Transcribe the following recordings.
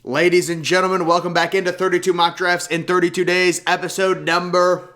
Ladies and gentlemen, welcome back into 32 Mock Drafts in 32 Days, episode number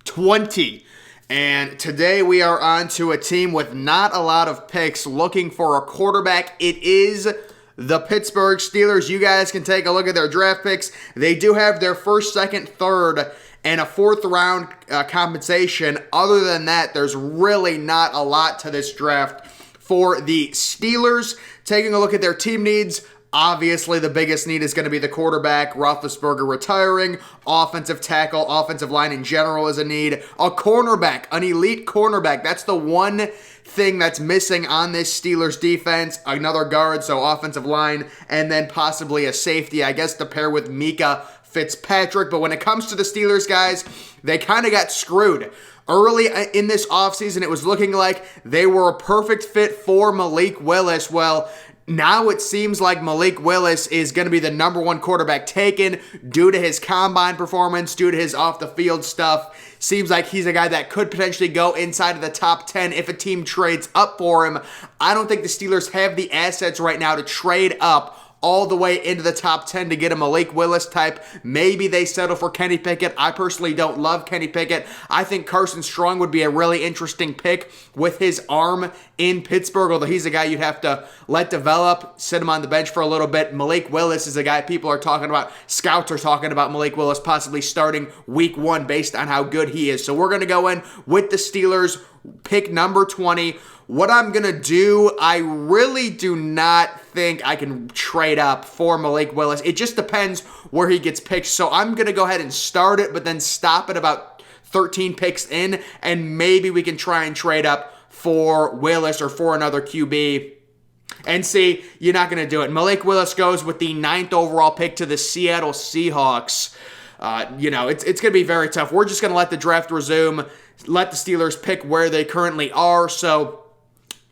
20. And today we are on to a team with not a lot of picks looking for a quarterback. It is the Pittsburgh Steelers. You guys can take a look at their draft picks. They do have their first, second, third, and a fourth round compensation. Other than that, there's really not a lot to this draft for the Steelers. Taking a look at their team needs, obviously, the biggest need is going to be the quarterback. Roethlisberger retiring. Offensive tackle, offensive line in general is a need. A cornerback, an elite cornerback. That's the one thing that's missing on this Steelers defense. Another guard, so offensive line, and then possibly a safety, I guess, to pair with Mika Fitzpatrick. But when it comes to the Steelers, guys, they kind of got screwed. Early in this offseason, it was looking like they were a perfect fit for Malik Willis. Well, now it seems like Malik Willis is going to be the number one quarterback taken due to his combine performance, due to his off-the-field stuff. Seems like he's a guy that could potentially go inside of the top 10 if a team trades up for him. I don't think the Steelers have the assets right now to trade up all the way into the top 10 to get a Malik Willis type. Maybe they settle for Kenny Pickett. I personally don't love Kenny Pickett. I think Carson Strong would be a really interesting pick with his arm in Pittsburgh, although he's a guy you'd have to let develop, sit him on the bench for a little bit. Malik Willis is a guy people are talking about. Scouts are talking about Malik Willis possibly starting week 1 based on how good he is. So we're going to go in with the Steelers, pick number 20. What I'm going to do, I really do not think I can trade up for Malik Willis. It just depends where he gets picked. So I'm going to go ahead and start it, but then stop at about 13 picks in, and maybe we can try and trade up for Willis or for another QB. And see, you're not going to do it. Malik Willis goes with the 9th overall pick to the Seattle Seahawks. It's going to be very tough. We're just going to let the draft resume, let the Steelers pick where they currently are. So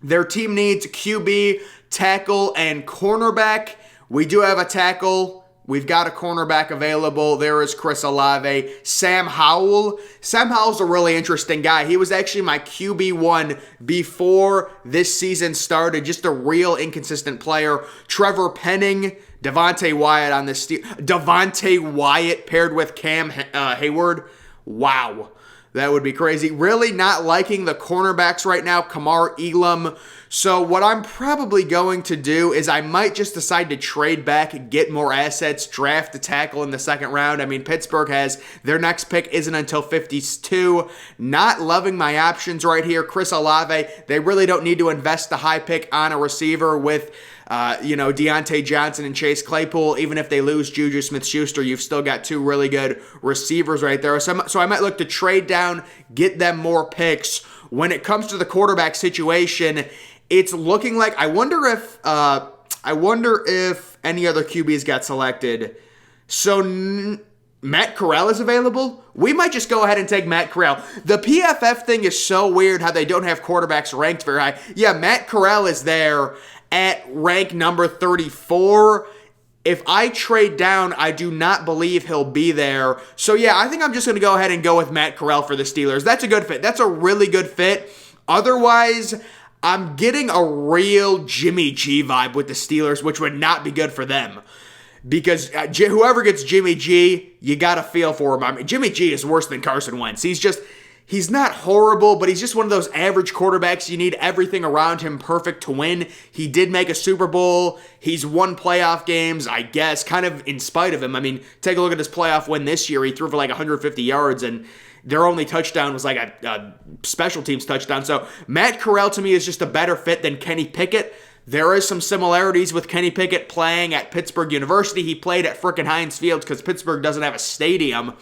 their team needs QB, tackle, and cornerback. We do have a tackle. We've got a cornerback available. There is Chris Olave. Sam Howell. Sam Howell's a really interesting guy. He was actually my QB1 before this season started. Just a real inconsistent player. Trevor Penning, Devontae Wyatt on this. Devontae Wyatt paired with Cam Hayward. Wow. That would be crazy. Really not liking the cornerbacks right now. Kamar Elam. So what I'm probably going to do is I might just decide to trade back, get more assets, draft a tackle in the second round. I mean, Pittsburgh has their next pick isn't until 52. Not loving my options right here. Chris Olave, they really don't need to invest the high pick on a receiver with Deontay Johnson and Chase Claypool. Even if they lose Juju Smith-Schuster, you've still got two really good receivers right there. So I might look to trade down, get them more picks. When it comes to the quarterback situation, it's looking like I wonder if any other QBs got selected. So Matt Corral is available. We might just go ahead and take Matt Corral. The PFF thing is so weird how they don't have quarterbacks ranked very high. Yeah, Matt Corral is there at rank number 34. If I trade down, I do not believe he'll be there. So yeah, I think I'm just going to go ahead and go with Matt Corral for the Steelers. That's a good fit. That's a really good fit. Otherwise, I'm getting a real Jimmy G vibe with the Steelers, which would not be good for them. Because whoever gets Jimmy G, you got to feel for him. I mean, Jimmy G is worse than Carson Wentz. He's not horrible, but he's just one of those average quarterbacks. You need everything around him perfect to win. He did make a Super Bowl. He's won playoff games, I guess, kind of in spite of him. I mean, take a look at his playoff win this year. He threw for like 150 yards, and their only touchdown was like a special teams touchdown. So Matt Corral to me is just a better fit than Kenny Pickett. There is some similarities with Kenny Pickett playing at Pittsburgh University. He played at frickin' Heinz Field because Pittsburgh doesn't have a stadium.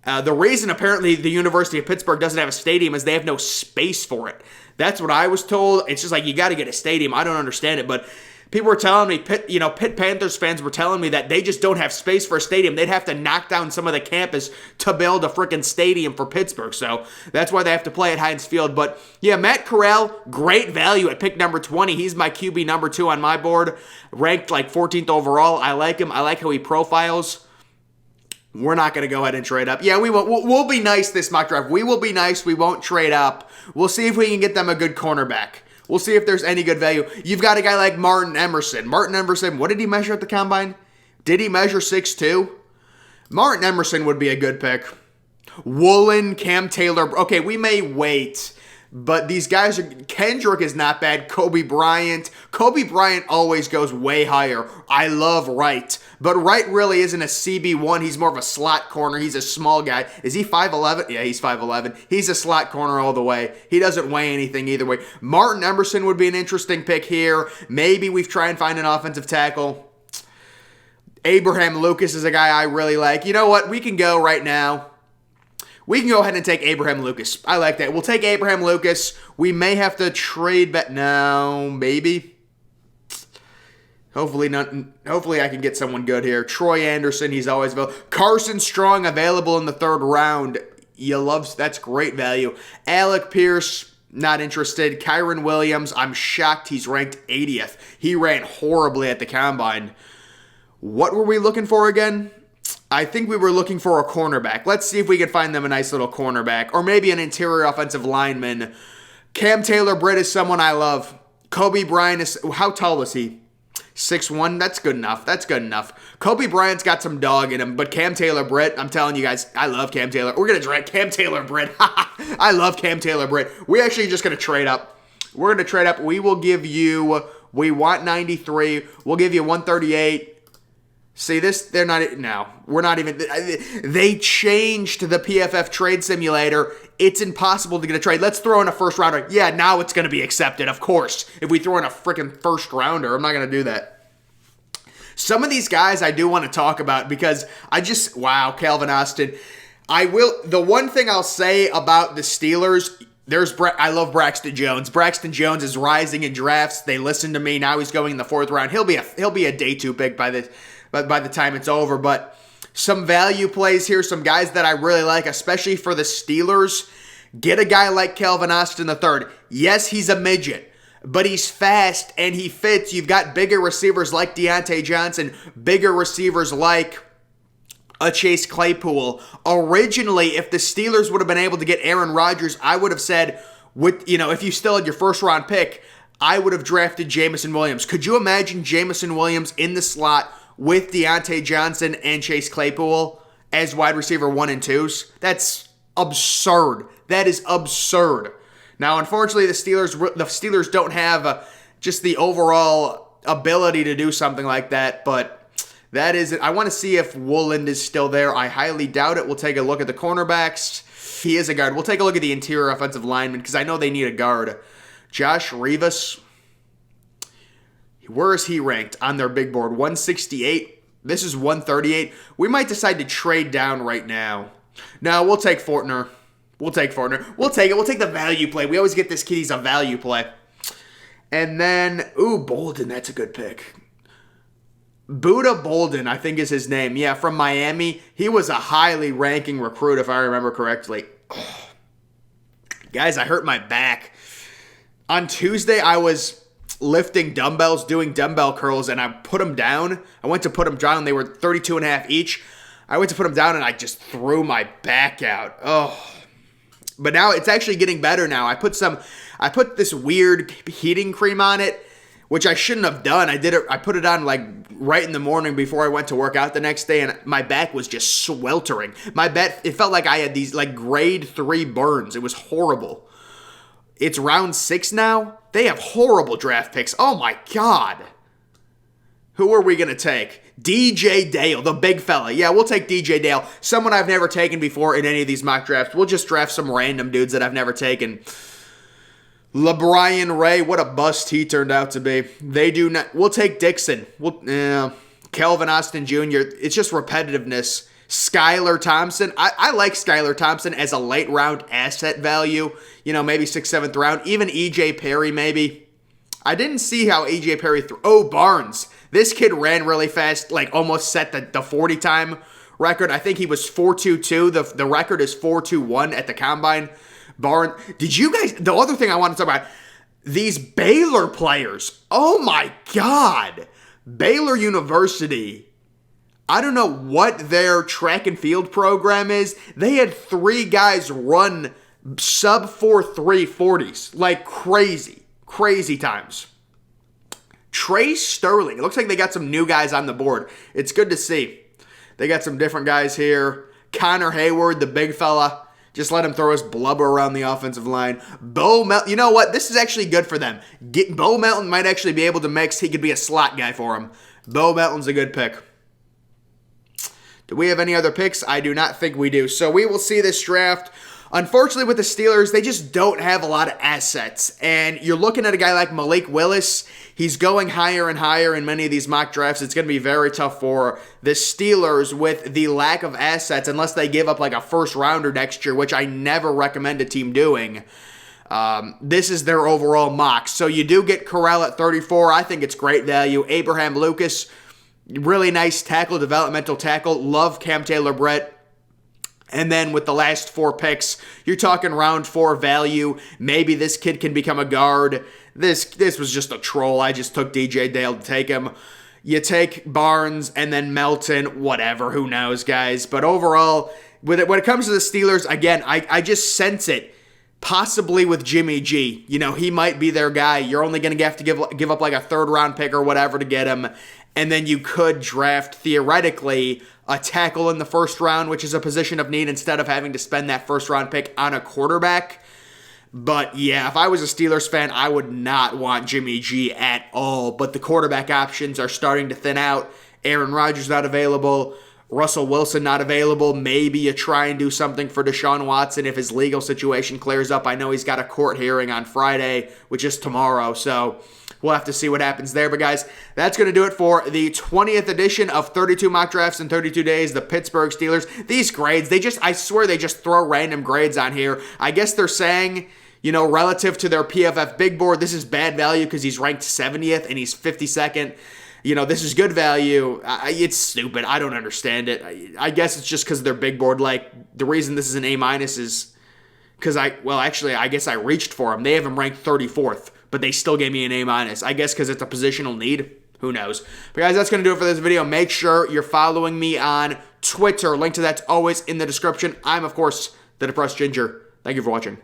The reason apparently the University of Pittsburgh doesn't have a stadium is they have no space for it. That's what I was told. It's just like, you got to get a stadium. I don't understand it, but people were telling me, Pitt Panthers fans were telling me that they just don't have space for a stadium. They'd have to knock down some of the campus to build a freaking stadium for Pittsburgh. So that's why they have to play at Heinz Field. But yeah, Matt Corral, great value at pick number 20. He's my QB number 2 on my board, ranked like 14th overall. I like him. I like how he profiles. We're not going to go ahead and trade up. Yeah, we will. We'll be nice this mock draft. We will be nice. We won't trade up. We'll see if we can get them a good cornerback. We'll see if there's any good value. You've got a guy like Martin Emerson. Martin Emerson, what did he measure at the combine? Did he measure 6'2"? Martin Emerson would be a good pick. Woolen, Cam Taylor. Okay, we may wait, but these guys are... Kendrick is not bad. Kobe Bryant. Kobe Bryant always goes way higher. I love Wright. But Wright really isn't a CB1. He's more of a slot corner. He's a small guy. Is he 5'11"? Yeah, he's 5'11". He's a slot corner all the way. He doesn't weigh anything either way. Martin Emerson would be an interesting pick here. Maybe we try and find an offensive tackle. Abraham Lucas is a guy I really like. You know what? We can go right now. We can go ahead and take Abraham Lucas. I like that. We'll take Abraham Lucas. We may have to trade back. No, maybe. Hopefully not. Hopefully I can get someone good here. Troy Anderson, he's always available. Carson Strong, available in the 3rd round. That's great value. Alec Pierce, not interested. Kyron Williams, I'm shocked he's ranked 80th. He ran horribly at the combine. What were we looking for again? I think we were looking for a cornerback. Let's see if we can find them a nice little cornerback. Or maybe an interior offensive lineman. Cam Taylor-Britt is someone I love. Kobe Bryant is... How tall is he? 6'1"? That's good enough. That's good enough. Kobe Bryant's got some dog in him. But Cam Taylor-Britt, I'm telling you guys, I love Cam Taylor. We're going to draft Cam Taylor-Britt. I love Cam Taylor-Britt. We're actually just going to trade up. We're going to trade up. We will give you... We want 93. We'll give you 138. See this? They're not... No. We're not even... They changed the PFF trade simulator. It's impossible to get a trade. Let's throw in a first rounder. Yeah, now it's going to be accepted, of course. If we throw in a freaking first rounder, I'm not going to do that. Some of these guys I do want to talk about because I just... Wow, Calvin Austin. I will... The one thing I'll say about the Steelers... I love Braxton Jones. Braxton Jones is rising in drafts. They listen to me. Now he's going in the 4th round. He'll be a day 2 pick by the time it's over. But some value plays here, some guys that I really like, especially for the Steelers. Get a guy like Calvin Austin III. Yes, he's a midget, but he's fast and he fits. You've got bigger receivers like Deontay Johnson, bigger receivers like a Chase Claypool. Originally, if the Steelers would have been able to get Aaron Rodgers, I would have said, if you still had your 1st round pick, I would have drafted Jameson Williams. Could you imagine Jameson Williams in the slot with Deontay Johnson and Chase Claypool as wide receiver 1 and 2s? That's absurd. That is absurd. Now, unfortunately, the Steelers don't have just the overall ability to do something like that, but that is it. I want to see if Woolen is still there. I highly doubt it. We'll take a look at the cornerbacks. He is a guard. We'll take a look at the interior offensive lineman because I know they need a guard. Josh Rivas. Where is he ranked on their big board? 168. This is 138. We might decide to trade down right now. No, we'll take Fortner. We'll take Fortner. We'll take it. We'll take the value play. We always get this kid. He's a value play. And then, Bolden. That's a good pick. Buda Bolden, I think is his name. Yeah, from Miami. He was a highly ranking recruit, if I remember correctly. Oh. Guys, I hurt my back. On Tuesday, I was lifting dumbbells, doing dumbbell curls, and I put them down. I went to put them down. They were 32 and a half each. I went to put them down, and I just threw my back out. Oh. But now it's actually getting better now. I put this weird heating cream on it, which I shouldn't have done. I put it on like right in the morning before I went to work out the next day, and my back was just sweltering. It felt like I had these like grade 3 burns. It was horrible. It's round 6 now. They have horrible draft picks. Oh my God. Who are we going to take? DJ Dale, the big fella. Yeah, we'll take DJ Dale. Someone I've never taken before in any of these mock drafts. We'll just draft some random dudes that I've never taken. LeBrian Ray, what a bust he turned out to be. They do not. We'll take Dixon. Calvin Austin Jr. It's just repetitiveness. Skylar Thompson. I like Skylar Thompson as a late round asset value. Maybe 6th, 7th round. Even E.J. Perry, maybe. I didn't see how E.J. Perry threw. Barnes. This kid ran really fast, like almost set the 40 time record. I think he was 4.22. The record is 4.21 at the combine. Barnes. Did you guys... The other thing I want to talk about, these Baylor players. Oh my God. Baylor University. I don't know what their track and field program is. They had 3 guys run sub 4.3 40s. Like crazy. Crazy times. Trey Sterling. It looks like they got some new guys on the board. It's good to see. They got some different guys here. Connor Hayward, the big fella. Just let him throw his blubber around the offensive line. Bo Melton. You know what? This is actually good for them. Bo Melton might actually be able to mix. He could be a slot guy for him. Bo Melton's a good pick. Do we have any other picks? I do not think we do. So we will see this draft. Unfortunately, with the Steelers, they just don't have a lot of assets. And you're looking at a guy like Malik Willis. He's going higher and higher in many of these mock drafts. It's going to be very tough for the Steelers with the lack of assets unless they give up like a first rounder next year, which I never recommend a team doing. This is their overall mock. So you do get Corral at 34. I think it's great value. Abraham Lucas, really nice tackle, developmental tackle. Love Cam Taylor-Britt. And then with the last 4 picks, you're talking round 4 value. Maybe this kid can become a guard. This was just a troll. I just took DJ Dale to take him. You take Barnes and then Melton, whatever, who knows, guys. But overall, when it comes to the Steelers, again, I just sense it. Possibly with Jimmy G. You know, he might be their guy. You're only going to have to give up like a 3rd round pick or whatever to get him. And then you could draft, theoretically, a tackle in the 1st round, which is a position of need, instead of having to spend that 1st round pick on a quarterback. But yeah, if I was a Steelers fan, I would not want Jimmy G at all. But the quarterback options are starting to thin out. Aaron Rodgers not available. Russell Wilson not available. Maybe you try and do something for Deshaun Watson if his legal situation clears up. I know he's got a court hearing on Friday, which is tomorrow. So we'll have to see what happens there. But guys, that's going to do it for the 20th edition of 32 Mock Drafts in 32 Days, the Pittsburgh Steelers. These grades, I swear they just throw random grades on here. I guess they're saying, you know, relative to their PFF big board, this is bad value because he's ranked 70th and he's 52nd. You know, this is good value. It's stupid. I don't understand it. I guess it's just because of their big board. Like, the reason this is an A- is because I guess I reached for them. They have him ranked 34th, but they still gave me an A-. I guess because it's a positional need. Who knows? But guys, that's going to do it for this video. Make sure you're following me on Twitter. Link to that's always in the description. I'm, of course, the Depressed Ginger. Thank you for watching.